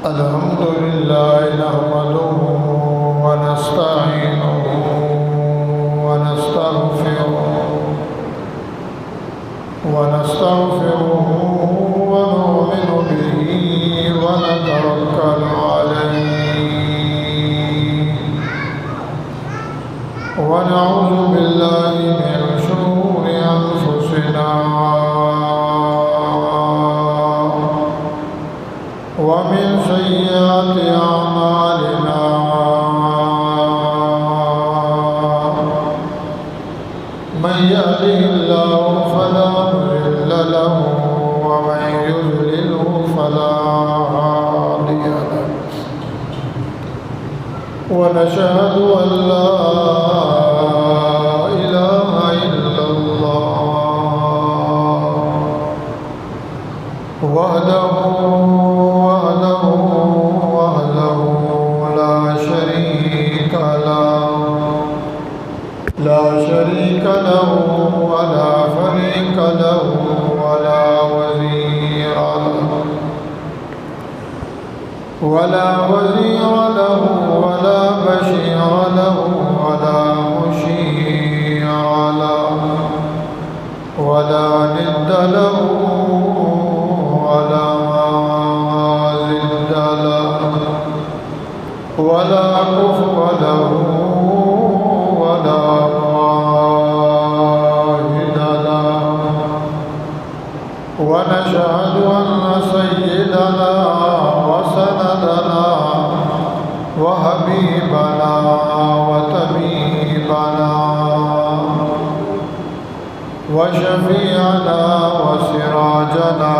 الحمد لله نحمده ونستعينه ونستغفره ونؤمن به ونتوكل عليه ونعوذ بالله من شرور أنفسنا ومن سيئات أعمالنا من يهده الله فلا مضل له ومن يضلله فلا هادي له ونشهد أن لا إله إلا الله وحده لا شريك له ولا فريق له ولا وزير له ولا بشير له ولا مشير له ولا ند له ولا ضد له ولا كفو له ولا واحد له ونشهد أن سيدنا وسندنا وحبيبنا وطبيبنا وشفيعنا وسراجنا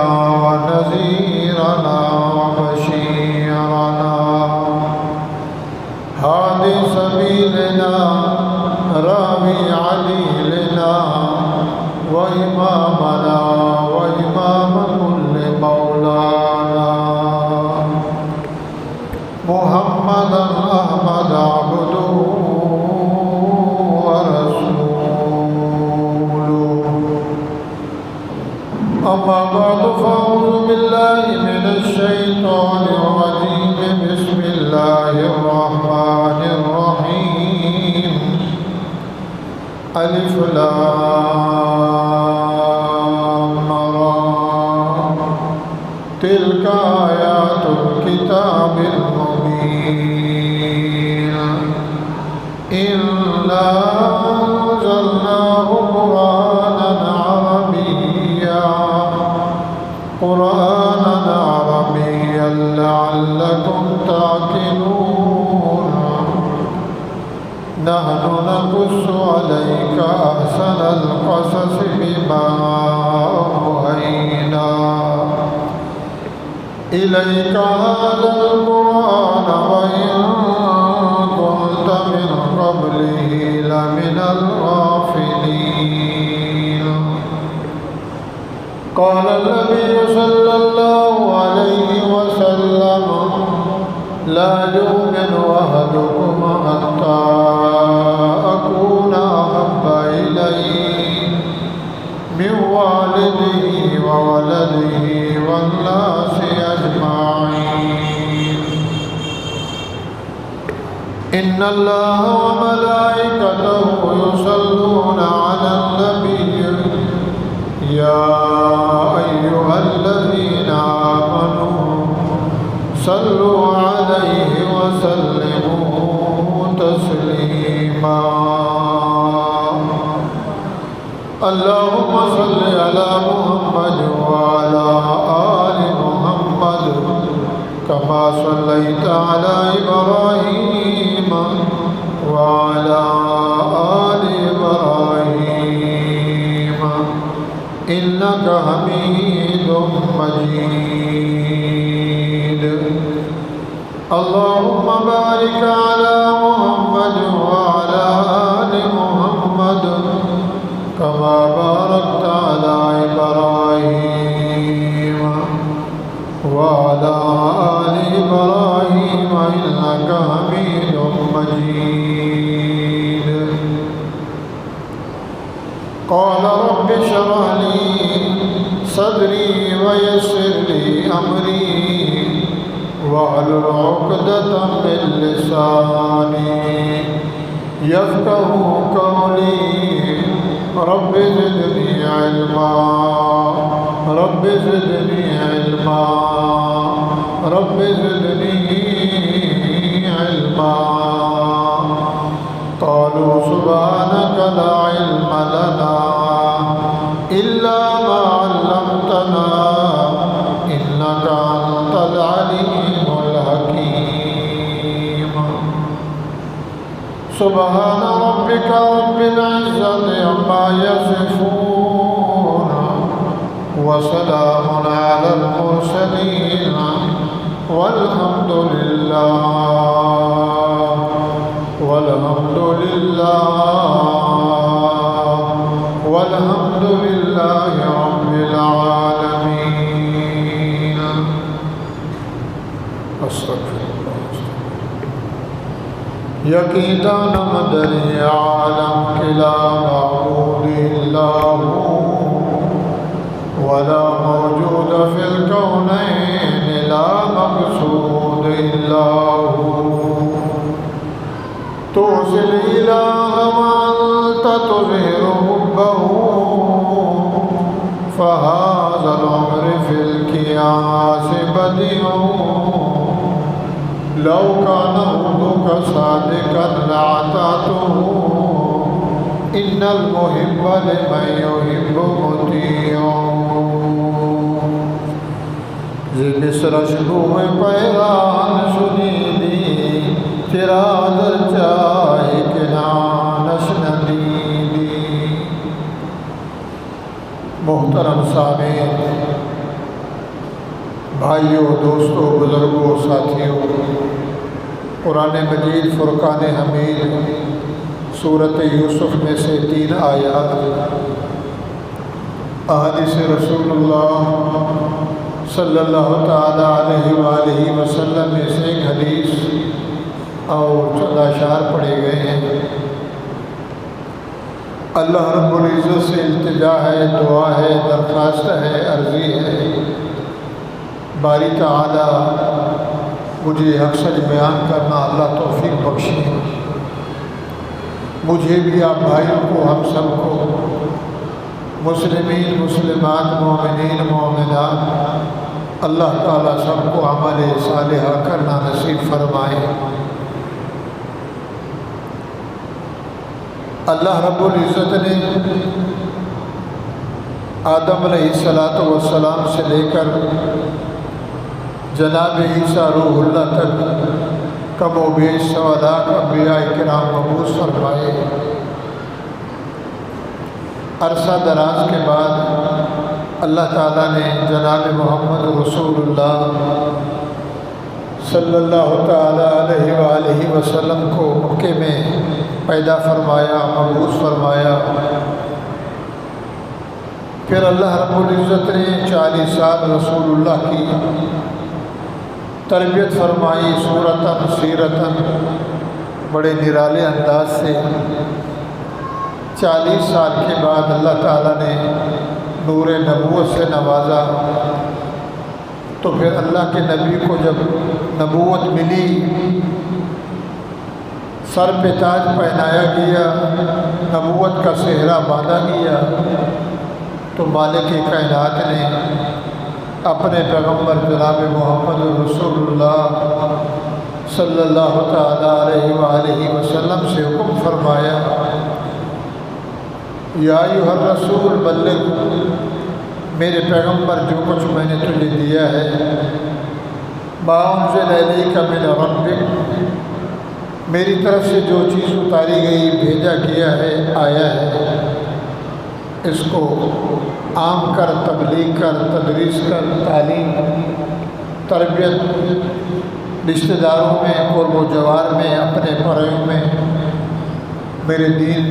ونذيرنا وبشيرنا هادي سبيلنا راوي عليلنا وإمامنا وإمام كل مولانا محمدا أحمد عبده ورسوله أما بعد فأعوذ بالله من الشيطان الرجيم بسم الله الرحمن الرحيم ألف لام را تلك آيات الكتاب المبين إنا أنزلناه قرآنا عربيا لعلكم تعقلون نحن نقص عليك أحسن القصص بما أوحينا إليك هذا القرآن وإن كنت من قبله لمن الغافلين قال النبي صلى الله عليه وسلم لا يؤمن أحدكم حتى أكون أحب إليه من والده وولده والناس أجمعين إن الله وملائكته يصلون على النبي يا أيها الذين آمنوا صلوا عليه وسلموا تسليما اللهم صل على محمد وعلى آل محمد كما صليت على إبراهيم وعلى آل إبراهيم إنك حميد مجيد اللهم بارك على محمد وعلى آل محمد كما باركت على إبراهيم وعلى آل إبراهيم إنك حميد مجيد قال رب اشرح لي صدري ويسر لي أمري واحلل عقدة من لساني يفقهوا قولي رب زدني علما رب زدني علما رب زدني علما قالوا سبحانك لا علم لنا إلا ما علمتنا إنك أنت العليم الحكيم سبحان ربك رب العزة عما يصفون وسلام على المرسلين والحمد لله رب العالمين استغفر الله یقینا مدنی عالم کلا معبود الا هو ولا موجود في الكونين لا مقصود الا هو تعصي الإله وأنت تظهر حبه فهذا الأمر في القياس بديع لو كان حبك صادقا لأعطيته إن المحب لمن يحب مطيع ذکر شروع پیران سنیدی تیرا در چاہے کہ نانش ندیدی محترم سامعین، بھائیوں، دوستوں، بزرگوں، ساتھیوں، قرآن مجید فرقان حمید سورۃ یوسف میں سے 3 آیات، احادیث رسول اللہ صلی اللہ تعالیٰ علیہ وآلہ وسلم میں سے ایک حدیث اور چند اشعار پڑھے گئے ہیں۔ اللہ رب العزت سے التجا ہے، دعا ہے، درخواست ہے، عرضی ہے، باری تعالیٰ مجھے حق سچ بیان کرنا اللہ توفیق بخشے، مجھے بھی، آپ بھائیوں کو، ہم سب کو، مسلمین، مسلمات، مومنین، مومنات، اللہ تعالیٰ سب کو عمل صالحہ کرنا نصیب فرمائے۔ اللہ رب العزت نے آدم علیہ السلام سے لے کر جناب عیسیٰ روح اللہ تک کم و بیش 100 لاکھ انبیاء کرام مبعوث فرمائے۔ عرصہ دراز کے بعد اللہ تعالیٰ نے جناب محمد رسول اللہ صلی اللہ تعالیٰ علیہ وآلہ وسلم کو مکے میں پیدا فرمایا، مبعوث فرمایا۔ پھر اللہ رب العزت نے 40 سال رسول اللہ کی تربیت فرمائی، صورتاً سیرتاً، بڑے نرالے انداز سے۔ 40 سال کے بعد اللہ تعالیٰ نے نور نبوت سے نوازا، تو پھر اللہ کے نبی کو جب نبوت ملی، سر پہ تاج پہنایا گیا، نبوت کا صحرا باندھا گیا، تو مالک کائنات نے اپنے پیغمبر جناب محمد رسول اللہ صلی اللہ تعالیٰ علیہ وآلہ وسلم سے حکم فرمایا، یا ایھا الرسول بلغ، میرے پیغمبر جو کچھ میں نے تجھے دیا ہے، ما انزل الیک من ربک، میری طرف سے جو چیز اتاری گئی، بھیجا گیا ہے، آیا ہے، اس کو عام کر، تبلیغ کر، تدریس کر، تعلیم، تربیت، رشتہ داروں میں، قرب و جوار میں، اپنے پڑوسیوں میں میرے دین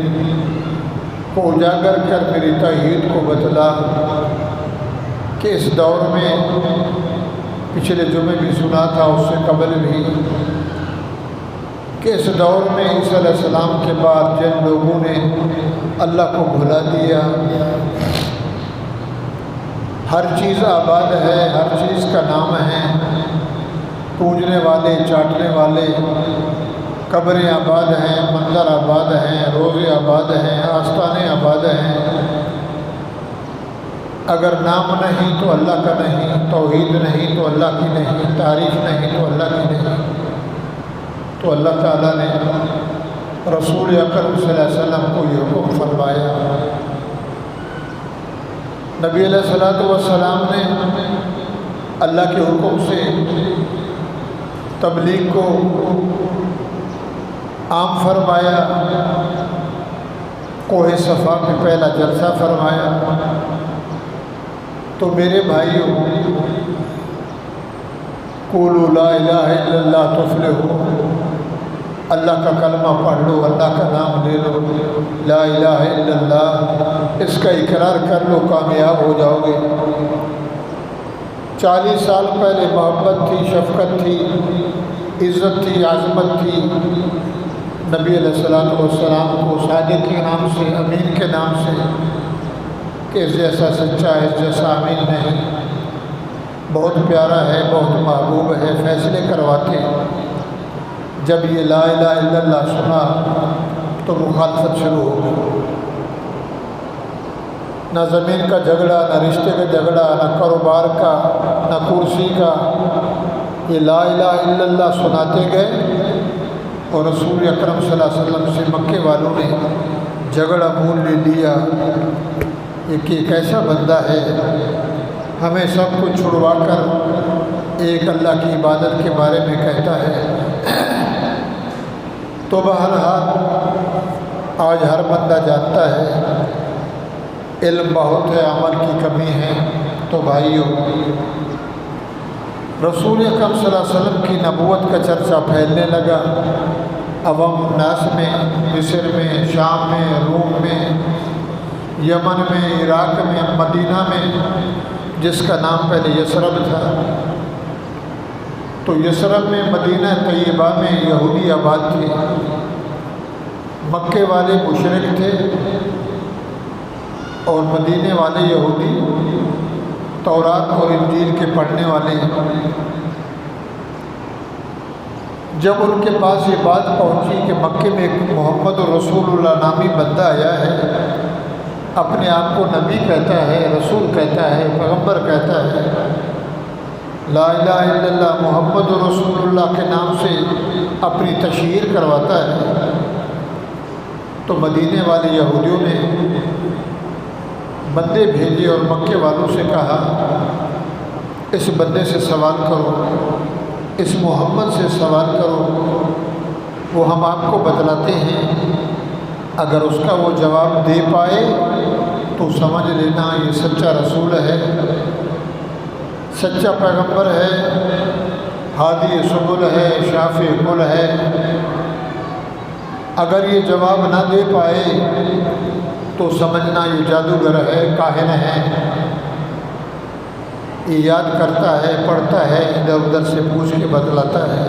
کو اجاگر کر میری توحید کو بتلا کہ اس دور میں، پچھلے جمعے بھی سنا تھا، اس سے قبل بھی، کہ اس دور میں عیسیٰ علیہ السلام کے بعد جن لوگوں نے اللہ کو بھلا دیا، ہر چیز آباد ہے، ہر چیز کا نام ہے، پوجنے والے، چاٹنے والے، قبریں آباد ہیں، منظر آباد ہیں، روزے آباد ہیں، آستانے آباد ہیں۔ اگر نام نہیں تو اللہ کا نہیں، توحید نہیں تو اللہ کی نہیں، تعریف نہیں تو اللہ کی نہیں۔ تو اللہ تعالیٰ نے رسول اکرم صلی اللہ علیہ وسلم کو یہ حکم فرمایا۔ نبی علیہ السلام نے اللہ کے حکم سے تبلیغ کو عام فرمایا، کوہ صفا پہ پہلا جلسہ فرمایا۔ تو میرے بھائیوں، قولوا لا الہ الا اللہ تفلحوا، اللہ کا کلمہ پڑھ لو، اللہ کا نام لے لو، لا الہ الا اللہ، اس کا اقرار کر لو، کامیاب ہو جاؤ گے۔ 40 سال پہلے محبت تھی، شفقت تھی، عزت تھی، عظمت تھی، نبی علیہ السلام کو صادق کے نام سے، امین کے نام سے، کہ اس جیسا سچا ہے، اس جیسا امین نہیں، بہت پیارا ہے، بہت محبوب ہے، فیصلے کرواتے۔ جب یہ لا الہ الا اللہ سنا تو مخالفت شروع ہو گئی۔ نہ زمین کا جھگڑا، نہ رشتے کا جھگڑا، نہ کاروبار کا، نہ کرسی کا، یہ لا الہ الا اللہ سناتے گئے، اور رسول اکرم صلی اللہ علیہ وسلم سے مکے والوں نے جھگڑا مول لے لیا کہ ایک ایسا بندہ ہے ہمیں سب کو چھڑوا کر ایک اللہ کی عبادت کے بارے میں کہتا ہے۔ تو بہرحال آج ہر بندہ جانتا ہے علم بہت ہے، عمل کی کمی ہے۔ تو بھائیوں، رسول اکرم صلی اللہ علیہ وسلم کی نبوت کا چرچا پھیلنے لگا عوام الناس میں، مصر میں، شام میں، روم میں، یمن میں، عراق میں، مدینہ میں، جس کا نام پہلے یثرب تھا۔ تو یثرب میں، مدینہ طیبہ میں یہودی آباد تھے، مکے والے مشرک تھے اور مدینے والے یہودی، تورات اور انجیل کے پڑھنے والے۔ جب ان کے پاس یہ بات پہنچی کہ مکے میں ایک محمد رسول اللہ نامی بندہ آیا ہے، اپنے آپ کو نبی کہتا ہے، رسول کہتا ہے، پیغمبر کہتا ہے، لا الہ الا اللہ محمد رسول اللہ کے نام سے اپنی تشہیر کرواتا ہے، تو مدینے والے یہودیوں نے بندے بھیجے اور مکے والوں سے کہا اس بندے سے سوال کرو، اس محمد سے سوال کرو، وہ ہم آپ کو بتلاتے ہیں، اگر اس کا وہ جواب دے پائے تو سمجھ لینا یہ سچا رسول ہے، سچا پیغمبر ہے، ہادی سبل ہے، شافع کل ہے۔ اگر یہ جواب نہ دے پائے تو سمجھنا یہ جادوگر ہے، کاہن ہے، یہ یاد کرتا ہے، پڑھتا ہے، ادھر ادھر سے پوچھ کے بتلاتا ہے۔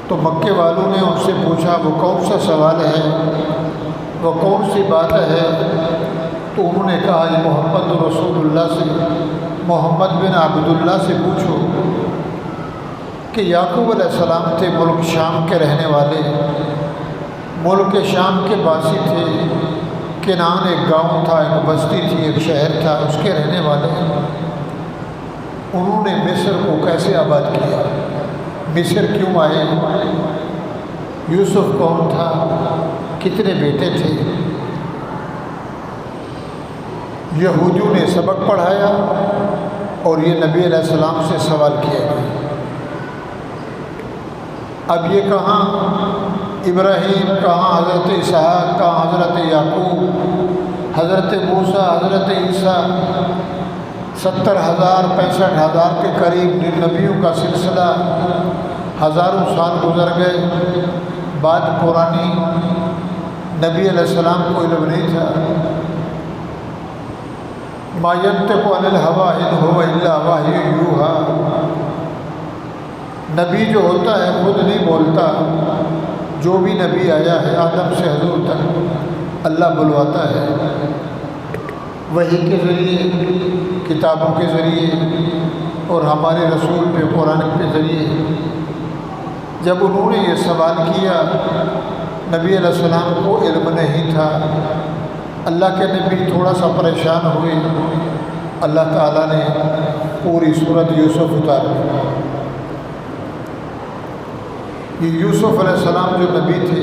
تو مکے والوں نے ان سے پوچھا وہ کون سا سوال ہے، وہ کون سی بات ہے؟ تو انہوں نے کہا یہ محمد رسول اللہ سے، محمد بن عبداللہ سے پوچھو کہ یعقوب علیہ السلام تھے ملک شام کے رہنے والے، ملک شام کے باسی تھے، کنعان ایک گاؤں تھا، ایک بستی تھی، ایک شہر تھا، اس کے رہنے والے۔ انہوں نے مصر کو کیسے آباد کیا، مصر کیوں آئے، یوسف کون تھا، کتنے بیٹے تھے؟ یہودیوں نے سبق پڑھایا اور یہ نبی علیہ السلام سے سوال کیا گیا۔ اب یہ کہاں ابراہیم، کہاں حضرت اسحاق، کہاں حضرت یعقوب، حضرت موسیٰ، حضرت عیسیٰ، 70,000 65,000 کے قریب نبیوں کا سلسلہ، ہزاروں سال گزر گئے، بات پرانی، نبی علیہ السلام کو علم نہیں تھا۔ ما ينطق عن الهوى ان هو الا وحی یوحی، نبی جو ہوتا ہے خود نہیں بولتا، جو بھی نبی آیا ہے آدم سے حضور تک اللہ بلواتا ہے، وحی کے ذریعے، کتابوں کے ذریعے اور ہمارے رسول پہ قرآن کے ذریعے جب انہوں نے یہ سوال کیا، نبی علیہ السلام کو علم نہیں تھا، اللہ کے نبی تھوڑا سا پریشان ہوئے، اللہ تعالیٰ نے پوری سورت یوسف اتار دی۔ یہ یوسف علیہ السلام جو نبی تھے،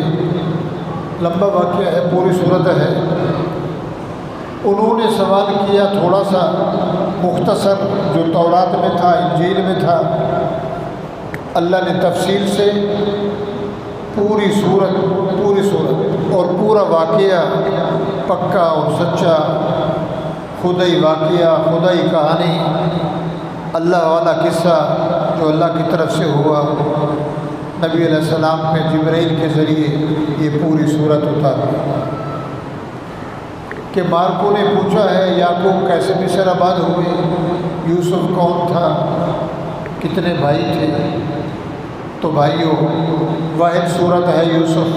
لمبا واقعہ ہے، پوری صورت ہے، انہوں نے سوال کیا تھوڑا سا مختصر جو تورات میں تھا، انجیل میں تھا، اللہ نے تفصیل سے پوری صورت اور پورا واقعہ پکا اور سچا، خدائی واقعہ، خدائی کہانی، اللہ والا قصہ جو اللہ کی طرف سے ہوا، نبی علیہ السلام پہ جبرائیل کے ذریعے یہ پوری صورت اتاری کہ مارکو نے پوچھا ہے یعقوب کیسے مصر آباد ہوئے، یوسف کون تھا، کتنے بھائی تھے؟ تو بھائیوں، واحد صورت ہے یوسف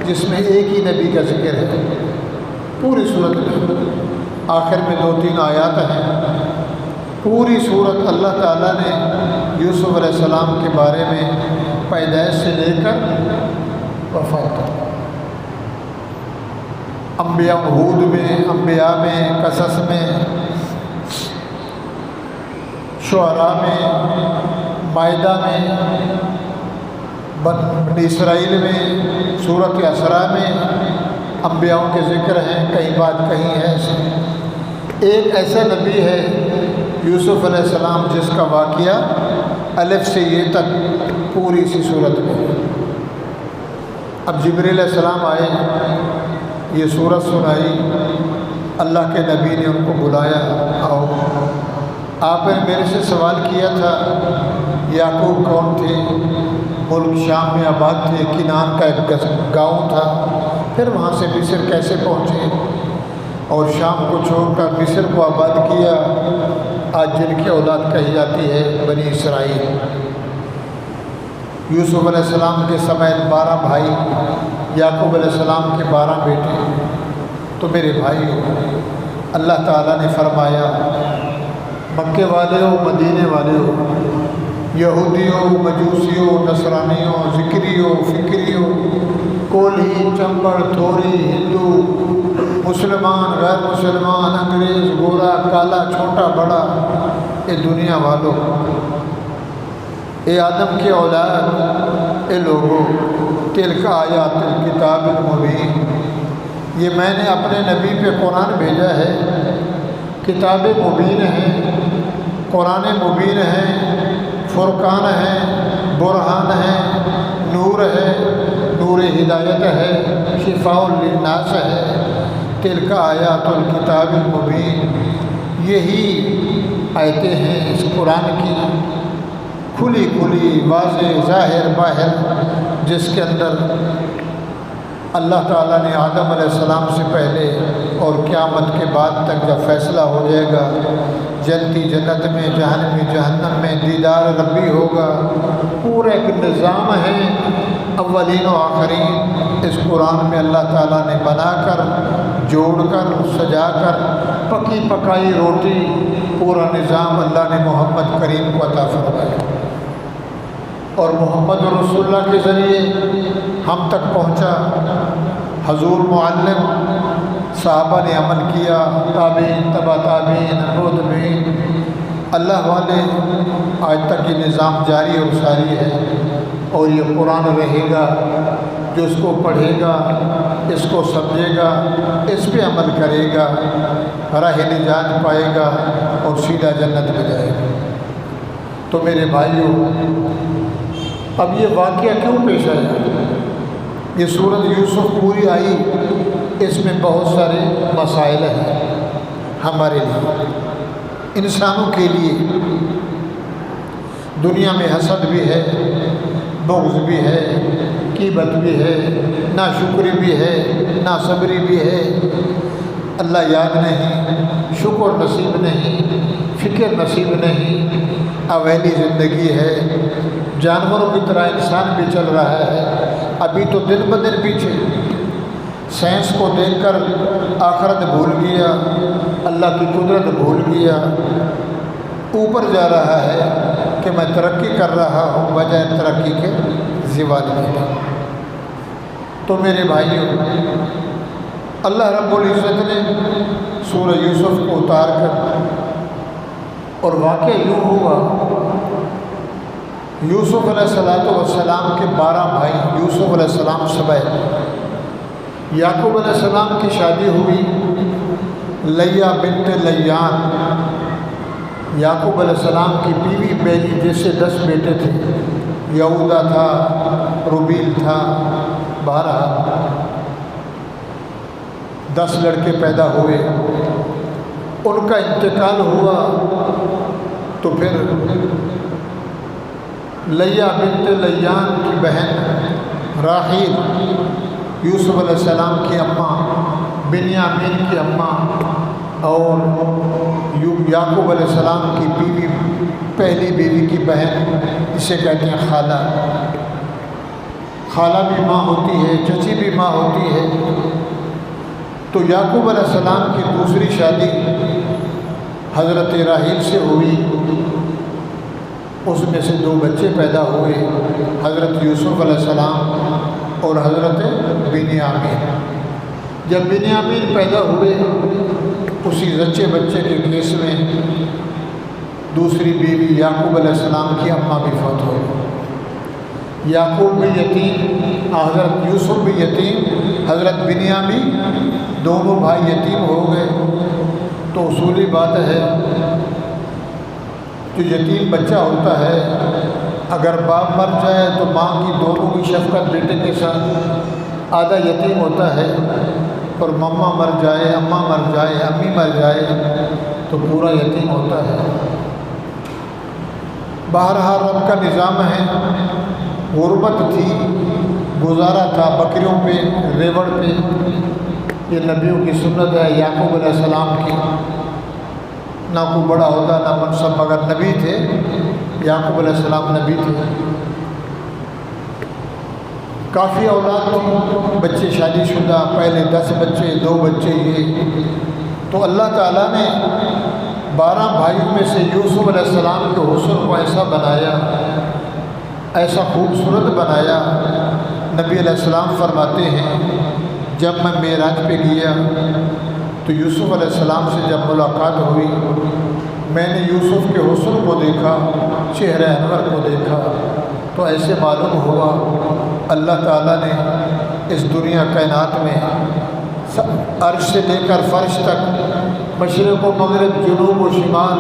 جس میں ایک ہی نبی کا ذکر ہے پوری صورت میں، آخر میں 2-3 آیات ہیں۔ پوری صورت اللہ تعالیٰ نے یوسف علیہ السلام کے بارے میں پیدائش سے لے کر وفات تک، انبیاء ہود میں، انبیاء میں، قصص میں، شعراء میں، مائدہ میں، بنی اسرائیل میں، سورۃ اسراء میں انبیاءوں کے ذکر ہیں، کہیں بات کہیں ہے۔ ایک ایسا نبی ہے یوسف علیہ السلام جس کا واقعہ الف سے یہ تک پوری سی صورت میں۔ اب جبریل علیہ السلام آئے، یہ صورت سنائی، اللہ کے نبی نے ان کو بلایا، آؤ، آپ نے میرے سے سوال کیا تھا یعقوب کون تھے، ملک شام میں آباد تھے، کنان کا ایک گاؤں تھا، پھر وہاں سے مصر کیسے پہنچے اور شام کو چھوڑ کر مصر کو آباد کیا، آج جن کی اولاد کہی جاتی ہے بنی اسرائیل۔ یوسف علیہ السلام کے سمیت 12 بھائی، یعقوب علیہ السلام کے 12 بیٹے۔ تو میرے بھائیو، اللہ تعالیٰ نے فرمایا، مکے والے ہو، مدینے والے ہو، یہودی ہو، مجوسی ہو، نصرانی ہو، ذکری ہو، فکری ہو، کولی، چمبڑ، تھوری، ہندو، مسلمان، غیر مسلمان، انگریز، گورا، کالا، چھوٹا بڑا، اے دنیا والوں، اے آدم کے اولاد، اے لوگوں، تلک آیات الکتاب المبین، یہ میں نے اپنے نبی پہ قرآن بھیجا ہے، کتاب مبین ہے، قرآن مبین ہے، فرقان ہے، برہان ہے، نور ہے، نور ہدایت ہے، شفاء للناس ہے، تلک آیات الکتاب المبین، یہی آیتیں ہیں اس قرآن کی، کھلی کھلی، واضح، ظاہر، باہر، جس کے اندر اللہ تعالیٰ نے آدم علیہ السلام سے پہلے اور قیامت کے بعد تک جب فیصلہ ہو جائے گا، جنتی جنت میں، جہنمی جہنم میں، دیدار ربی ہوگا، پورا ایک نظام ہے اولین و آخرین، اس قرآن میں اللہ تعالیٰ نے بنا کر، جوڑ کر، سجا کر، پکی پکائی روٹی، پورا نظام اللہ نے محمد کریم کو عطا فرمایا، اور محمد رسول اللہ کے ذریعے ہم تک پہنچا۔ حضور معلم، صحابہ نے عمل کیا، تابعین، تبع تابعین، متبعین، اللہ والے، آج تک یہ نظام جاری اور ساری ہے، اور یہ قرآن رہے گا، جو اس کو پڑھے گا، اس کو سمجھے گا، اس پہ عمل کرے گا، راہ نجات پائے گا اور سیدھا جنت میں جائے گا۔ تو میرے بھائیوں، اب یہ واقعہ کیوں پیش آیا؟ یہ سورت یوسف پوری آئی، اس میں بہت سارے مسائل ہیں ہمارے لیے، انسانوں کے لیے۔ دنیا میں حسد بھی ہے، بغض بھی ہے، غیبت بھی ہے، ناشکری بھی ہے، ناصبری بھی ہے، اللہ یاد نہیں، شکر نصیب نہیں، فکر نصیب نہیں، اویلی زندگی ہے، جانوروں کی طرح انسان بھی چل رہا ہے، ابھی تو دن بدن پیچھے، سائنس کو دیکھ کر آخرت بھول گیا، اللہ کی قدرت بھول گیا، اوپر جا رہا ہے کہ میں ترقی کر رہا ہوں بجائے ترقی کے زوال میں۔ تو میرے بھائیوں، اللہ رب العزت نے سورہ یوسف کو اتار کر، اور واقعہ یوں ہوا، یوسف علیہ السلام کے 12 بھائی، یوسف علیہ السلام سمیت، یعقوب علیہ السلام کی شادی ہوئی لیہ بنت لیان، یعقوب علیہ السلام کی بیوی بیلی جیسے 10 بیٹے تھے، یہودا تھا، روبیل تھا، 12 10 لڑکے پیدا ہوئے۔ ان کا انتقال ہوا تو پھر لیہ بنت لیان کی بہن راحیل، یوسف علیہ السلام کی اماں، بنیامین کی اماں، اور یعقوب علیہ السلام کی بیوی، پہلی بیوی کی بہن، اسے کہتے ہیں خالہ۔ خالہ بھی ماں ہوتی ہے، چچی بھی ماں ہوتی ہے۔ تو یعقوب علیہ السلام کی دوسری شادی حضرت راحیل سے ہوئی، اس میں سے 2 بچے پیدا ہوئے، حضرت یوسف علیہ السلام اور حضرت بنیامین۔ جب بنیامین پیدا ہوئے، اسی زچے بچے کے کیس میں دوسری بیوی یعقوب علیہ السلام کی اماں بھی فوت ہو گئی۔ یعقوب بھی یتیم، حضرت یوسف بھی یتیم، حضرت بنیامین، دونوں بھائی یتیم ہو گئے۔ تو اصولی بات ہے، جو یتیم بچہ ہوتا ہے، اگر باپ مر جائے تو ماں کی دونوں کی شفقت بیٹے کے ساتھ، آدھا یتیم ہوتا ہے، اور مما مر جائے، اماں مر جائے، امی مر جائے تو پورا یتیم ہوتا ہے۔ بہرحال رب کا نظام ہے، غربت تھی، گزارا تھا بکریوں پہ، ریوڑ پہ، یہ نبیوں کی سنت ہے، یعقوب علیہ السلام کی۔ نہ کوئی بڑا عہدہ نہ منصب، مگر نبی تھے، یعقوب علیہ السلام نبی تھے۔ کافی اولاد تھی، بچے شادی شدہ، پہلے 10 بچے، 2 بچے یہ۔ تو اللہ تعالیٰ نے 12 بھائیوں میں سے یوسف علیہ السلام کے حسن کو ایسا بنایا، ایسا خوبصورت بنایا۔ نبی علیہ السلام فرماتے ہیں، جب میں معراج پہ گیا تو یوسف علیہ السلام سے جب ملاقات ہوئی، میں نے یوسف کے حسن کو دیکھا، چہرہ انور کو دیکھا، تو ایسے معلوم ہوا اللہ تعالیٰ نے اس دنیا کائنات میں عرش سے لے کر فرش تک، مشرق و مغرب، جنوب و شمال،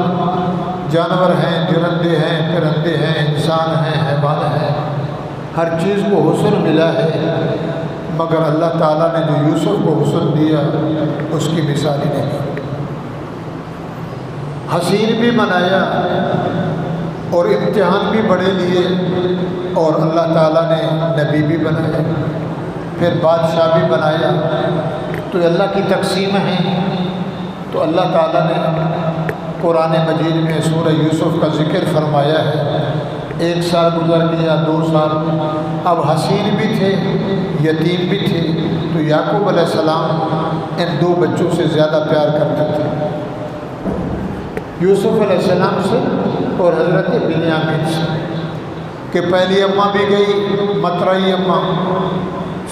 جانور ہیں، درندے ہیں، پرندے ہیں، انسان ہیں، حیوان ہیں، ہر چیز کو حسن ملا ہے، مگر اللہ تعالیٰ نے جو یوسف کو حسن دیا اس کی مثال ہی نہیں۔ حسین بھی بنایا اور امتحان بھی بڑے لیے، اور اللہ تعالیٰ نے نبی بھی بنایا، پھر بادشاہ بھی بنایا۔ تو اللہ کی تقسیم ہے۔ تو اللہ تعالیٰ نے قرآن مجید میں سورہ یوسف کا ذکر فرمایا ہے۔ 1 سال گزر گیا، 2 سال، اب حسین بھی تھے، یتیم بھی تھے، تو یعقوب علیہ السلام ان 2 بچوں سے زیادہ پیار کرتے تھے، یوسف علیہ السلام سے اور حضرت بنیامین سے، کہ پہلی اماں بھی گئی، مترائی اماں،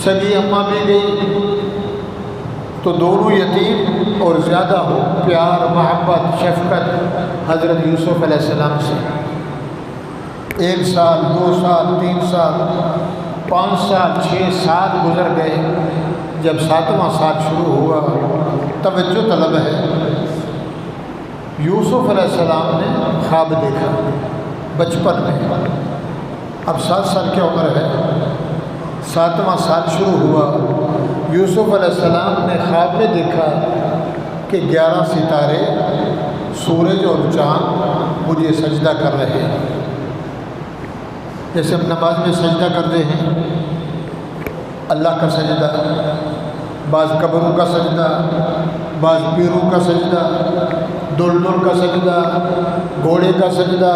سگی اماں بھی گئی، تو دونوں یتیم، اور زیادہ ہو پیار، محبت، شفقت حضرت یوسف علیہ السلام سے۔ 1 سال، 2 سال، 3 سال، 5 سال، 6 سال گزر گئے۔ جب 7واں سال شروع ہوا، توجہ طلب ہے، یوسف علیہ السلام نے خواب دیکھا بچپن میں، اب 7 سال کی عمر ہے، 7واں سال شروع ہوا۔ یوسف علیہ السلام نے خواب میں دیکھا کہ 11 ستارے، سورج اور چاند مجھے سجدہ کر رہے ہیں، جیسے ہم نماز میں سجدہ کرتے ہیں، اللہ کا سجدہ، بعض قبروں کا سجدہ، بعض پیروں کا سجدہ، دلدل کا سجدہ، گھوڑے کا سجدہ،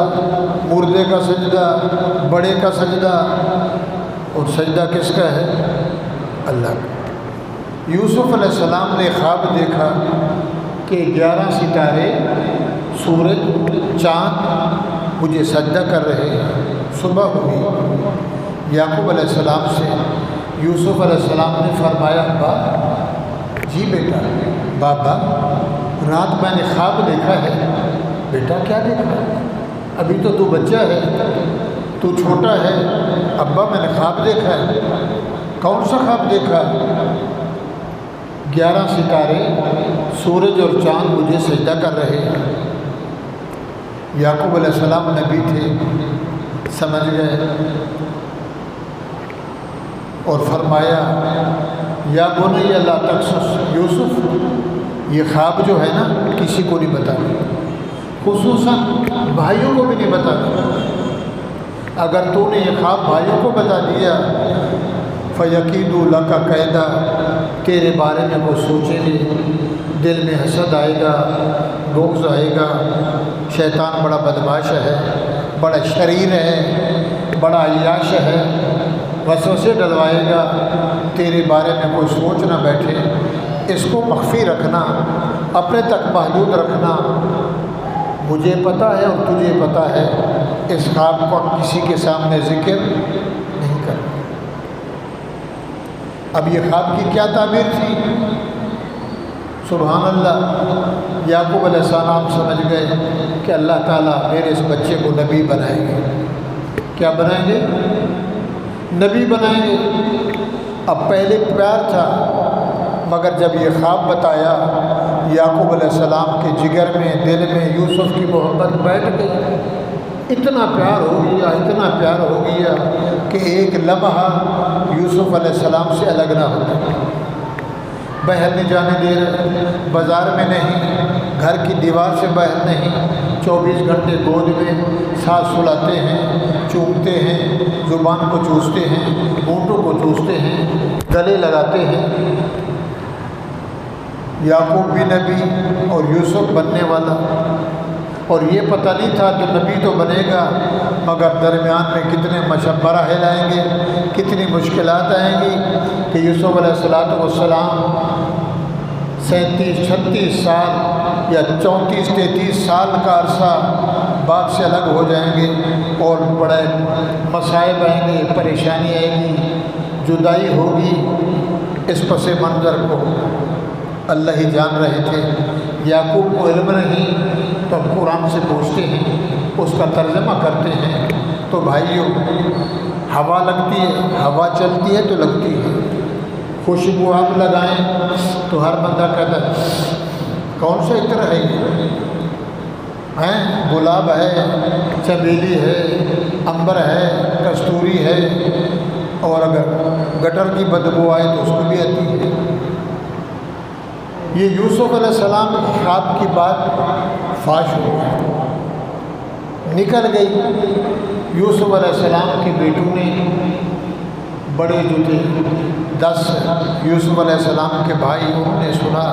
مردے کا سجدہ، بڑے کا سجدہ، اور سجدہ کس کا ہے؟ اللہ کا۔ یوسف علیہ السلام نے خواب دیکھا کہ 11 ستارے، سورج، چاند مجھے سجدہ کر رہے ہیں۔ صبح ہوئی، یعقوب علیہ السلام سے یوسف علیہ السلام نے فرمایا، ابا جی بیٹا، بابا رات میں نے خواب دیکھا ہے۔ بیٹا کیا دیکھا؟ ابھی تو تو بچہ ہے، تو چھوٹا ہے۔ ابا میں نے خواب دیکھا ہے۔ کون سا خواب دیکھا؟ 11 ستارے، سورج اور چاند مجھے سجدہ کر رہے ہیں۔ یعقوب علیہ السلام نبی تھے، سمجھ گئے اور فرمایا، یا بنی لا تقصص یوسف، یہ خواب جو ہے نا کسی کو نہیں بتانا، خصوصاً بھائیوں کو بھی نہیں بتانا۔ اگر تو نے یہ خواب بھائیوں کو بتا دیا، فَيَكِيدُوا لَكَ كَيْدًا، تیرے بارے میں وہ سوچیں گے، دل میں حسد آئے گا، بغض آئے گا۔ شیطان بڑا بدمعاش ہے، بڑا شریر ہے، بڑا عیاش ہے، وسوسے ڈلوائے گا، تیرے بارے میں کوئی سوچ نہ بیٹھے۔ اس کو مخفی رکھنا، اپنے تک محدود رکھنا۔ مجھے پتہ ہے اور تجھے پتہ ہے، اس خواب کو کسی کے سامنے ذکر نہیں کرنا۔ اب یہ خواب کی کیا تعبیر تھی؟ سبحان اللہ، یعقوب علیہ السلام سمجھ گئے کہ اللہ تعالیٰ میرے اس بچے کو نبی بنائیں گے۔ کیا بنائیں گے؟ نبی بنائیں گے۔ اب پہلے پیار تھا، مگر جب یہ خواب بتایا، یعقوب علیہ السلام کے جگر میں، دل میں یوسف کی محبت بیٹھ گئی۔ اتنا پیار ہو گیا، اتنا پیار ہو گیا کہ ایک لمحہ یوسف علیہ السلام سے الگ نہ ہوتا۔ باہر نہیں جانے دے رہے، بازار میں نہیں، گھر کی دیوار سے باہر نہیں، 24 گھنٹے گود میں ساتھ سلاتے ہیں، چومتے ہیں، زبان کو چوستے ہیں، ہونٹوں کو چوستے ہیں، گلے لگاتے ہیں۔ یعقوب بھی نبی اور یوسف بننے والا، اور یہ پتہ نہیں تھا کہ نبی تو بنے گا، مگر درمیان میں کتنے مراحل آئیں گے، کتنی مشکلات آئیں گی کہ یوسف علیہ السلام 37-36 سال یا 34-33 سال کا عرصہ باپ سے الگ ہو جائیں گے، اور بڑے مصائب آئیں گے، پریشانی آئے گی، جدائی ہوگی۔ اس پس منظر کو اللہ ہی جان رہے تھے۔ یعقوب کو علم نہیں تو ہم قرآن سے پوچھتے ہیں، اس کا ترجمہ کرتے ہیں۔ تو بھائیوں، ہوا لگتی ہے، ہوا چلتی ہے تو لگتی ہے۔ خوشبو آپ لگائیں تو ہر بندہ کہتا ہے کون سا عطر ہے یہ؟ گلاب ہے، چمیلی ہے، عنبر ہے، کستوری ہے، اور اگر گٹر کی بدبو آئے تو اس کو بھی آتی ہے۔ یہ یوسف علیہ السلام کی خواب کی بات فاش ہو گئی، نکل گئی۔ یوسف علیہ السلام کے بیٹوں نے، بڑے جو تھے 10 یوسف علیہ السلام کے بھائی، انہوں نے سنا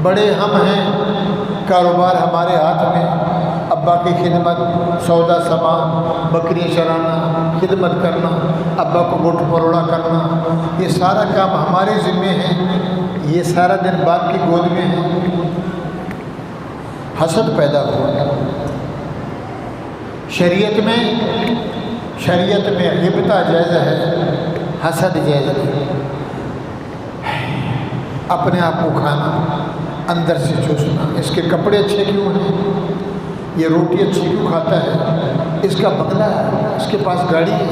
بڑے ہم ہیں، کاروبار ہمارے ہاتھ میں، ابا کی خدمت، سودا سامان، بکری چرانا، خدمت کرنا، ابا کو گٹھ مروڑا کرنا، یہ سارا کام ہمارے ذمے ہے، یہ سارا دن باپ کی گود میں ہے۔ حسد پیدا ہوا۔ شریعت میں غیبت جائز ہے، حسد جائز ہے۔ اپنے آپ کو کھانا، اندر سے چوسنا، اس کے کپڑے اچھے کیوں ہیں، یہ روٹی اچھی کیوں کھاتا ہے، اس کا بنگلہ ہے، اس کے پاس گاڑی ہے،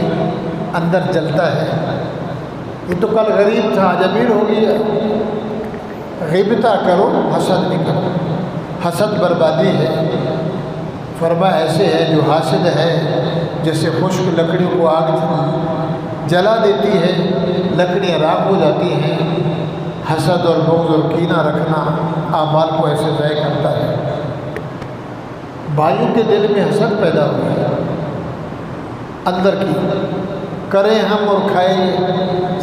اندر جلتا ہے، یہ تو کل غریب تھا آج امیر ہو گیا۔ غیبت کرو، حسد نہیں کرو۔ حسد بربادی ہے۔ فرما ایسے ہے جو حاسد ہے، جیسے خشک لکڑی کو آگ جلا دیتی ہے، لکڑیاں راکھ ہو جاتی ہیں۔ حسد اور بغض اور کینہ رکھنا اعمال کو ایسے ضائع کرتا ہے۔ بھائیوں کے دل میں حسد پیدا ہوا ہے، اندر کی کریں ہم اور کھائیں۔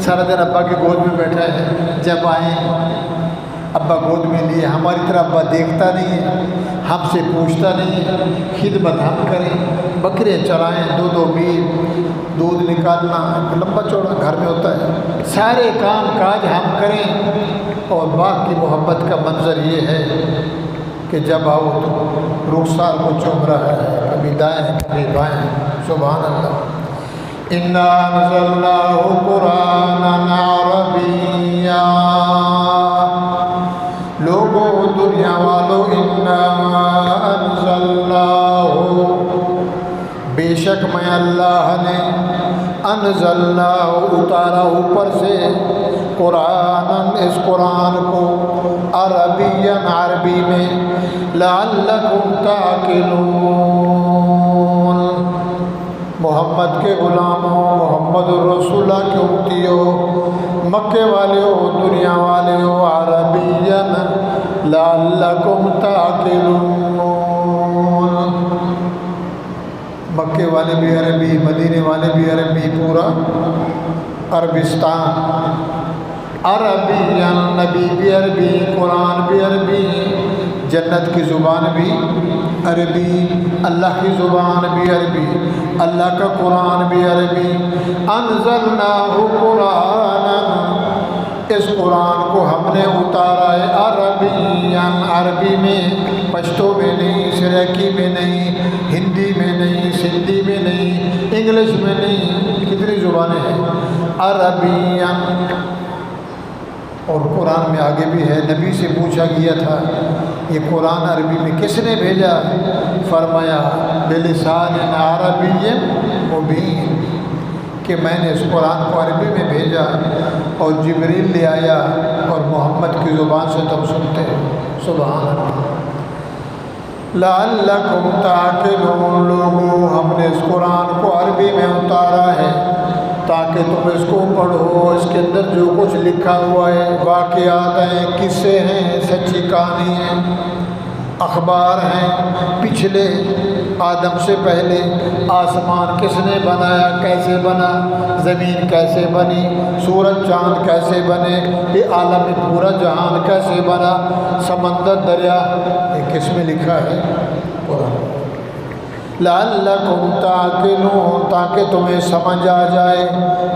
سارا دن ابا کی گود میں بیٹھا ہے، جب آئیں ابا گود میں لیے، ہماری طرح ابا دیکھتا نہیں ہے، ہم سے پوچھتا نہیں ہے، خدمت ہم کریں، بکرے چرائیں، 2 بیل، دودھ نکالنا لمبا چوڑا گھر میں ہوتا ہے، سارے کام کاج ہم کریں، اور باپ کی محبت کا منظر یہ ہے کہ جب آؤ تو رخسار کو چوم رہا ہے، کبھی دائیں کبھی بائیں، سبحان اللہ۔ اِنَّا أَنزَلْنَاهُ قُرْآنًا عَرَبِيًّا، لوگوں دنیا والوں، اِنَّا أَنزَلْنَاهُ، بے شک میں اللہ نے، انزلناہ اتارا اوپر سے، قرآن اس قرآن کو، عربیًا عربی میں، لعلکم تعقلون، محمد کے غلاموں، محمد الرسول اللہ کے امتیوں، مکے والے ہو دنیا والے ہو، عربیًا لعلکم تعقلون، مکے والے بھی عربی، مدینے والے بھی عربی، پورا عربستان عربی، نبی بھی عربی، قرآن بھی عربی، جنت کی زبان بھی عربی، اللہ کی زبان بھی عربی، اللہ کا قرآن بھی عربی۔ انزلناہ قرآنا، اس قرآن کو ہم نے اتارا ہے، عربیًا عربی میں، پشتو میں نہیں، سریکی میں نہیں، ہندی میں نہیں، سندھی میں نہیں، انگلش میں نہیں، کتنی زبانیں ہیں، عربیًا۔ اور قرآن میں آگے بھی ہے، نبی سے پوچھا گیا تھا یہ قرآن عربی میں کس نے بھیجا؟ فرمایا بلسان عربی مبین، کہ میں نے اس قرآن کو عربی میں بھیجا اور جبریل لے آیا اور محمد کی زبان سے تم سنتے ہو، سبحان اللہ۔ لعلکم تعقلون، لوگوں ہم نے اس قرآن کو عربی میں اتارا ہے تاکہ تم اس کو پڑھو، اس کے اندر جو کچھ لکھا ہوا ہے، واقعات ہیں، قصے ہیں، سچی کہانی ہیں، اخبار ہیں، پچھلے آدم سے پہلے آسمان کس نے بنایا، کیسے بنا، زمین کیسے بنی، سورج چاند کیسے بنے، یہ عالم پورا جہان کیسے بنا، سمندر دریا، یہ کس میں لکھا ہے؟ قرآن۔ لعلکم تعقلون، تاکہ تمہیں سمجھ آ جائے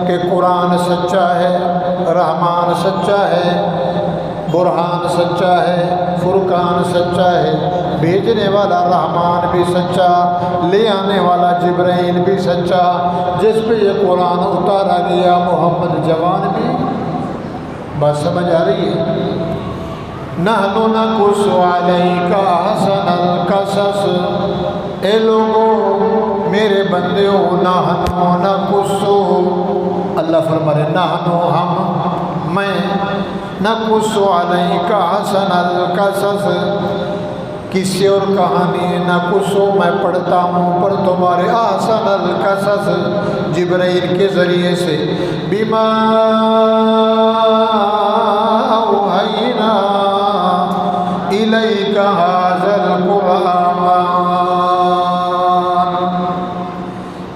کہ قرآن سچا ہے، رحمان سچا ہے، برہان سچا ہے، فرقان سچا ہے، بھیجنے والا رحمان بھی سچا، لے آنے والا جبرائیل بھی سچا، جس پہ یہ قرآن اتارا گیا محمد جوان بھی۔ بات سمجھ آ رہی ہے؟ نحن نقص علیک احسن القصص، اے لوگوں میرے بندے ہو، نحن نقص، اللہ فرما رہے نحن ہم، میں، نقص علیک احسن القصص، کسی اور کہانی نقص میں پڑھتا ہوں پر تمہارے، احسن القصص جبرائیل کے ذریعے سے، بما اوحینا الیک ھذا القرآن،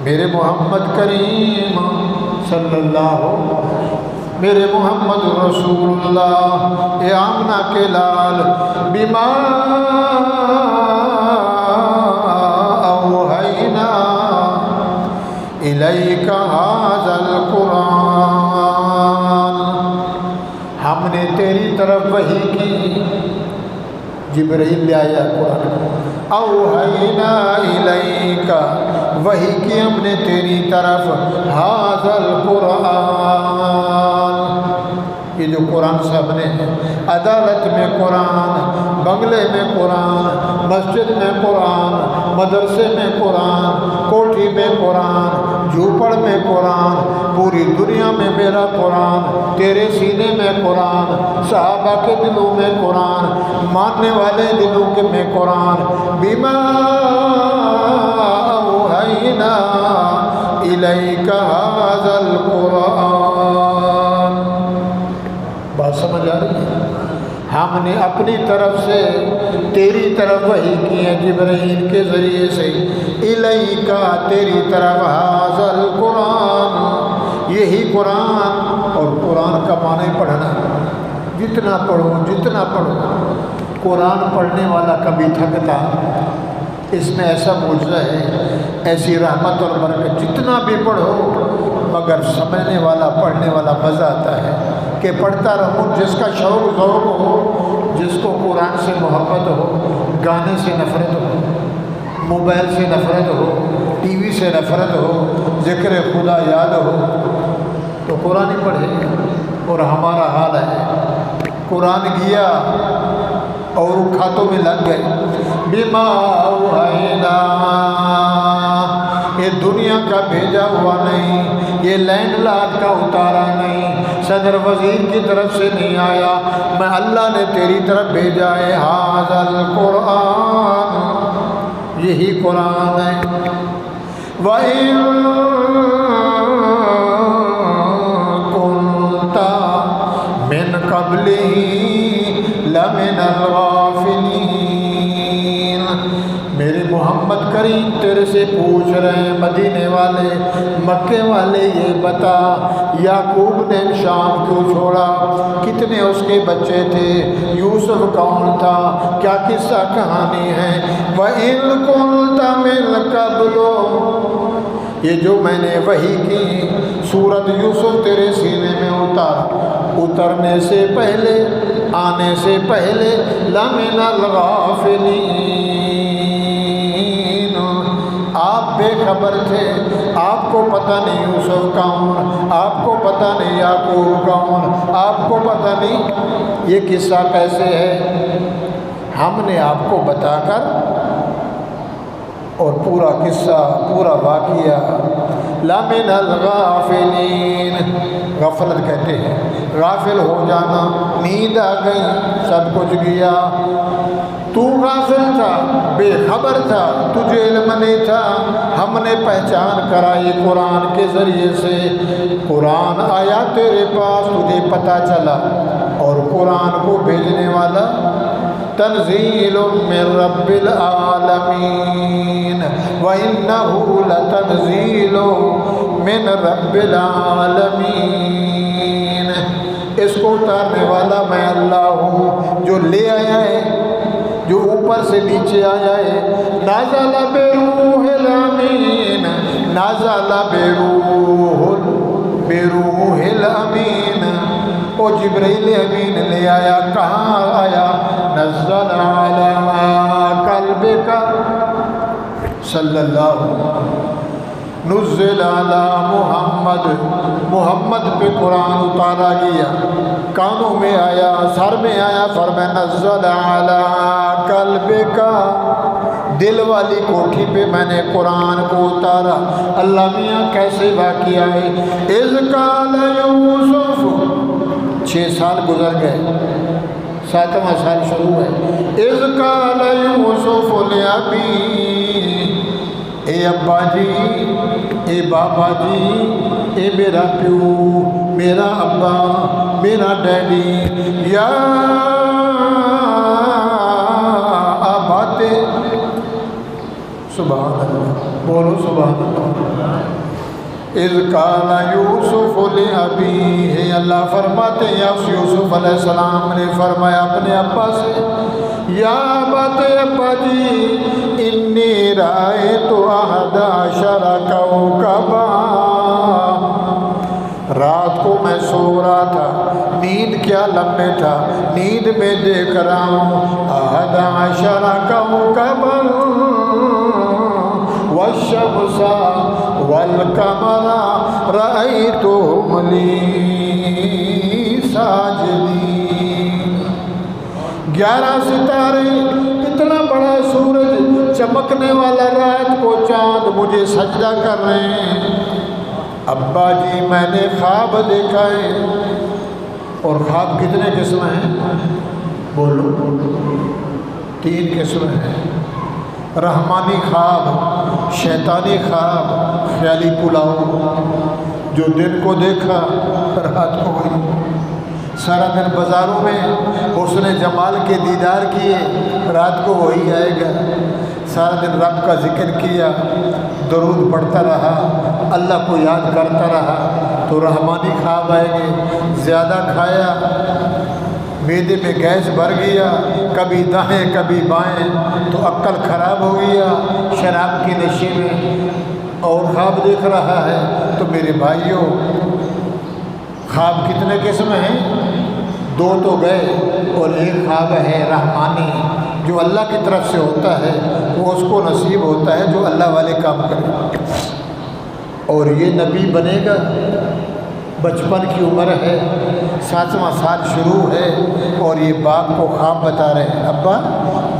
میرے محمد کریم صلی اللہ، میرے محمد رسول اللہ، اے آمنہ کے لال، بما اوحینا الیک ھذا القرآن، ہم نے تیری طرف وحی کی، جبرائیل لے آیا قرآن کو، اوحینا الیک، وحی کی ہم نے تیری طرف، ھذا القرآن، یہ جو قرآن صاحب نے عدالت میں قرآن، بنگلے میں قرآن، مسجد میں قرآن، مدرسے میں قرآن، کوٹھی میں قرآن، جھوپڑ میں قرآن، پوری دنیا میں میرا قرآن، تیرے سینے میں قرآن، صحابہ کے دلوں میں قرآن، ماننے والے دلوں کے میں قرآن، بما اوحینا الیک ھذا القرآن۔ بات سمجھ آ رہی ہے؟ ہم نے اپنی طرف سے تیری طرف وحی کی ہے جبرائیل کے ذریعے سے، الیک تیری طرف، ھذا القرآن یہی قرآن، اور قرآن کا معنی پڑھنا، جتنا پڑھو جتنا پڑھو، قرآن پڑھنے والا کبھی تھکتا اس میں ایسا معجزہ ہے، ایسی رحمت اور برکت، جتنا بھی پڑھو مگر سمجھنے والا پڑھنے والا مزہ آتا ہے کہ پڑھتا رہوں۔ جس کا شوق ذوق ہو، جس کو قرآن سے محبت ہو، گانے سے نفرت ہو، موبائل سے نفرت ہو، ٹی وی سے نفرت ہو، ذکر خدا یاد ہو، تو قرآن ہی پڑھے۔ اور ہمارا حال ہے قرآن گیا اور کھاتوں میں لگ گئے۔ بما اوحینا، یہ دنیا کا بھیجا ہوا نہیں، یہ لینڈ لارڈ کا اتارا نہیں، صدر وزیر کی طرف سے نہیں آیا، میں اللہ نے تیری طرف بھیجا ہے۔ ھذا القرآن، یہی قرآن ہے۔ وَإِن كُنتَ مِن قَبْلِهِ لَمِنَ الْغَافِلِينَ۔ میرے محمد کریم تیرے سے پوچھ رہے ہیں مدینے والے، مکے والے، یہ بتا یعقوب نے شام کیوں چھوڑا؟ کتنے اس کے بچے تھے؟ یوسف کون تھا؟ کیا قصہ کہانی ہے؟ وَإِن كُنتَ مِن قَبْلُ، یہ جو میں نے وحی کی سورت یوسف تیرے سینے میں اترنے سے پہلے، آنے سے پہلے، لَمِنَ الْغَافِلِينَ، آپ بے خبر تھے، آپ کو پتہ نہیں یوسف کون، آپ کو پتہ نہیں یعقوب کون، آپ کو پتہ نہیں یہ قصہ کیسے ہے۔ ہم نے آپ کو بتا کر اور پورا قصہ، پورا واقعہ، لَمِنَ الْغَافِلِينَ، غفلت کہتے ہیں، غافل ہو جانا، نیند آ گئی، سب کچھ گیا، تو غافل تھا، بے خبر تھا، تجھے علم نہیں تھا، ہم نے پہچان کرائی قرآن کے ذریعے سے، قرآن آیا تیرے پاس، تجھے پتہ چلا، اور قرآن کو بھیجنے والا تنزیل من رب العالمین، وَإِنَّهُ لَتَنزیل من رب العالمین، اس کو اتارنے والا میں اللہ ہوں، جو لے آیا ہے، جو اوپر سے نیچے آیا ہے۔ نازل بروح الامین، نازل بروح الامین، او جبرائیل امین لے آیا، کہاں آیا؟ نزل علی قلبک صلی اللہ، نزل علی محمد، محمد پہ قرآن اتارا گیا، کانوں میں آیا، سر میں آیا، فرمایا نزل علی قلبک، دل والی کوٹھی پہ میں نے قرآن کو اتارا۔ اللہ میاں کیسے واقعہ ہے؟ اذ قال یوسف، 6 سال گزر گئے، 7واں سال شروع ہے۔ اذ قال یوسف لأبی، اے ابا جی، اے بابا جی، اے میرا پیو، میرا ابا، میرا ڈیڈی، یا آباتے، سبحان اللہ، بولو سبحان اللہ۔ اذ قال یوسف لأبیہ، اللہ فرماتے ہیں یوسف علیہ السلام نے فرمایا اپنے ابا سے، یا ابت، ابا جی، انی رأیت 11 کوکبا، رات کو میں سو رہا تھا، نیند کیا لمبے تھا، نیند میں دیکھ رہا ہوں 11 کوکبا، والشمس والقمر رأیتهم لی ساجدین، 11 ستارے، اتنا بڑا سورج چمکنے والا، رات کو چاند مجھے سجدہ کر رہے ہیں۔ ابا جی میں نے خواب دیکھا ہے، اور خواب کتنے قسم ہیں؟ بولو، 3 قسم ہیں، رحمانی خواب، شیطانی خواب، خیالی پلاؤ، جو دن کو دیکھا رات کو وہی، سارا دن بازاروں میں حسن جمال کے دیدار کیے، رات کو وہی آئے گا، سارا دن رب کا ذکر کیا، درود پڑھتا رہا، اللہ کو یاد کرتا رہا، تو رحمانی خواب آئیں گے۔ زیادہ کھایا، معدے میں گیس بھر گیا، کبھی دائیں کبھی بائیں، تو عقل خراب ہو گیا شراب کے نشے میں اور خواب دیکھ رہا ہے۔ تو میرے بھائیوں، خواب کتنے قسم ہیں؟ دو تو گئے اور ایک خواب ہے رحمانی، جو اللہ کی طرف سے ہوتا ہے، وہ اس کو نصیب ہوتا ہے جو اللہ والے کام کرے۔ اور یہ نبی بنے گا، بچپن کی عمر ہے، 7واں سال شروع ہے، اور یہ باپ کو خواب بتا رہے ہیں، ابا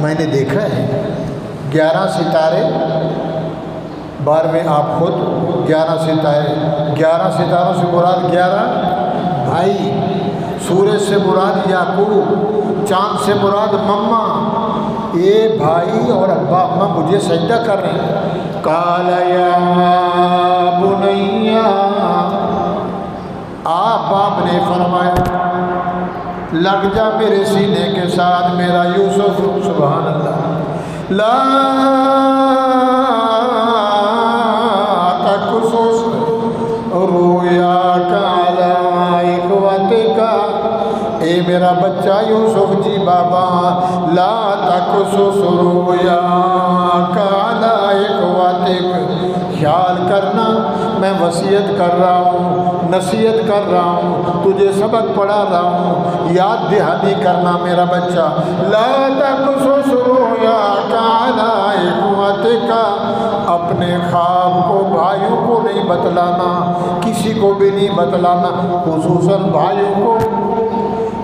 میں نے دیکھا ہے 11 ستارے، 12ویں آپ خود 11 ستارے، 11 ستاروں سے مراد 11 بھائی، سورج سے مراد یعقوب، چاند سے مراد مما، یہ بھائی اور ابا اماں مجھے سجدہ کر رہے ہیں۔ قال یا بنیا، آپ باپ نے فرمایا لگ جا میرے سینے کے ساتھ میرا یوسف، سبحان اللہ، لا تقصص رؤیاک علی اخوتک، اے میرا بچہ یوسف جی بابا، لا تقصص رؤیاک علی اخوتک، خیال کرنا میں وصیت کر رہا ہوں، نصیحت کر رہا ہوں، تجھے سبق پڑھا رہا ہوں، یاد دہانی کرنا میرا بچہ، لا تقصص رؤیاک علی اخوتک، اپنے خواب کو بھائیوں کو نہیں بتلانا، کسی کو بھی نہیں بتلانا، خصوصاً بھائیوں کو۔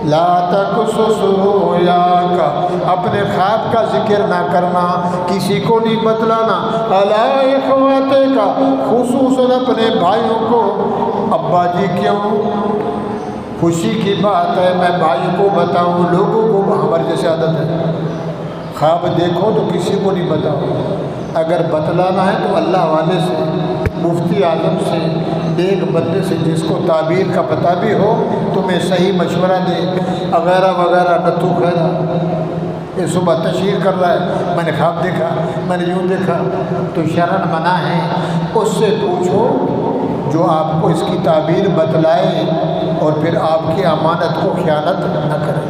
لا تقصص رؤیاک، اپنے خواب کا ذکر نہ کرنا، کسی کو نہیں بتلانا، علی اخوتک، خصوصاً اپنے بھائیوں کو۔ ابا جی کیوں؟ خوشی کی بات ہے میں بھائیوں کو بتاؤں، لوگوں کو ہماری جیسے عادت ہے خواب دیکھو تو کسی کو نہیں بتاؤ، اگر بتلانا ہے تو اللہ والے سے، مفتی اعظم سے، نیک بندے سے، جس کو تعبیر کا پتہ بھی ہو، تمہیں صحیح مشورہ دے وغیرہ وغیرہ، نتو خیرہ۔ یہ صبح تشہیر کر رہا ہے میں نے خواب دیکھا، میں نے یوں دیکھا، تو شرن منع ہے، اس سے پوچھو جو آپ کو اس کی تعبیر بتلائے اور پھر آپ کی امانت کو خیانت نہ کرے۔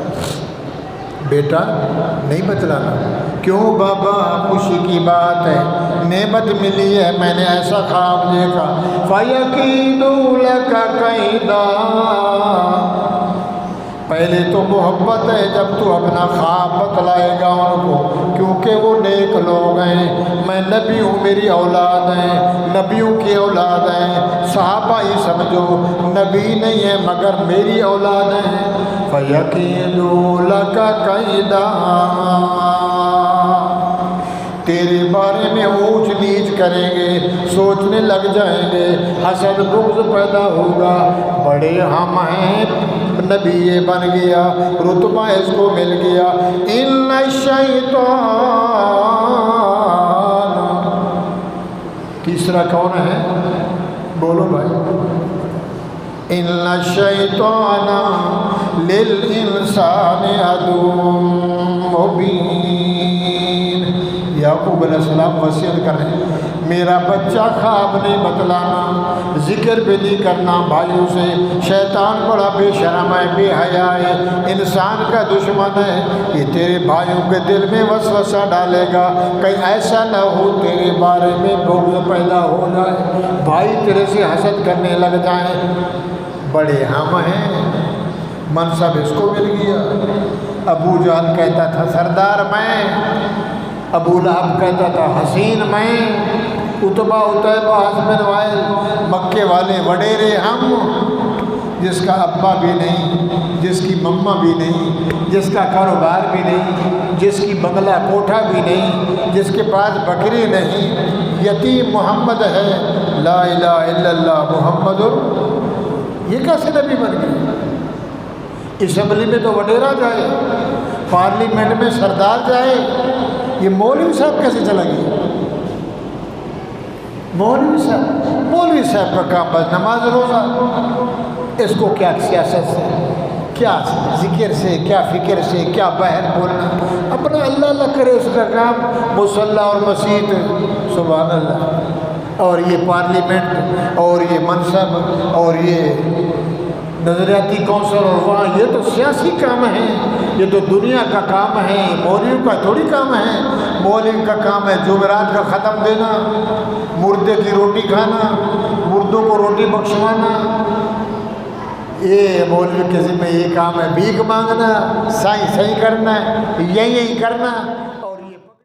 بیٹا نہیں بتلانا، کیوں بابا؟ خوشی کی بات ہے، نعمت ملی ہے، میں نے ایسا خواب دیکھا، فَيَكِيدُ لَكَ كَيْدًا، پہلے تو محبت ہے جب تو اپنا خواب بتلائے گا ان کو، کیونکہ وہ نیک لوگ ہیں، میں نبی ہوں، میری اولاد ہیں، نبیوں کی اولاد ہیں، صحابہ ہی سمجھو، نبی نہیں ہے مگر میری اولاد ہیں۔ فَيَكِيدُ لَكَ كَيْدًا، تیرے بارے میں اونچ نیچ کریں گے، سوچنے لگ جائیں گے، حسد بغض پیدا ہوگا، بڑے ہم ہیں، نبی یہ بن گیا، رتبہ اس کو مل گیا۔ ان الشیطان، تیسرا کون ہے؟ بولو بھائی۔ ان الشیطان للانسان عدو مبین، یعقوب علیہ السلام وصیت کر رہے ہیں، میرا بچہ خواب نہیں بتلانا، ذکر بھی نہیں کرنا بھائیوں سے، شیطان بڑا بے شرم ہے، بے حیا ہے، انسان کا دشمن ہے، یہ تیرے بھائیوں کے دل میں وسوسہ ڈالے گا، کہیں ایسا نہ ہو تیرے بارے میں بغض پیدا ہو جائے، بھائی تیرے سے حسد کرنے لگ جائیں، بڑے ہم ہیں، منصب اس کو مل گیا۔ ابو جہل کہتا تھا سردار میں، ابو لہب کہتا تھا حسین میں، اتبا اتیبہ حسبن وائل، مکے والے وڈیرے ہم، جس کا ابا بھی نہیں، جس کی مما بھی نہیں، جس کا کاروبار بھی نہیں، جس کی بنگلہ کوٹھا بھی نہیں، جس کے پاس بکری نہیں، یتیم محمد ہے، لا الہ الا اللہ محمد، یہ کیسے نبی بن گئے؟ اسمبلی میں تو وڈیرا جائے، پارلیمنٹ میں سردار جائے، یہ مولوی صاحب کیسے چلا گیا؟ مولوی صاحب کا کام بس نماز روزہ، اس کو کیا سیاست سے، کیا ذکر سے، کیا فکر سے، کیا بہر بولنا، اپنا اللہ اللہ کرے، اس کا کام مصلی اور مسجد، سبحان اللہ، اور یہ پارلیمنٹ اور یہ منصب اور یہ نظریاتی کونسل اور وہاں، یہ تو سیاسی کام ہے، یہ تو دنیا کا کام ہے، مولویوں کا تھوڑی کام ہے۔ مولوی کا کام ہے جمعرات کا ختم دینا، مردے کی روٹی کھانا، مردوں کو روٹی بخشوانا۔ یہ مولوی کے ذمہ یہ کام ہے، بھیک مانگنا، صحیح کرنا، یہی کرنا۔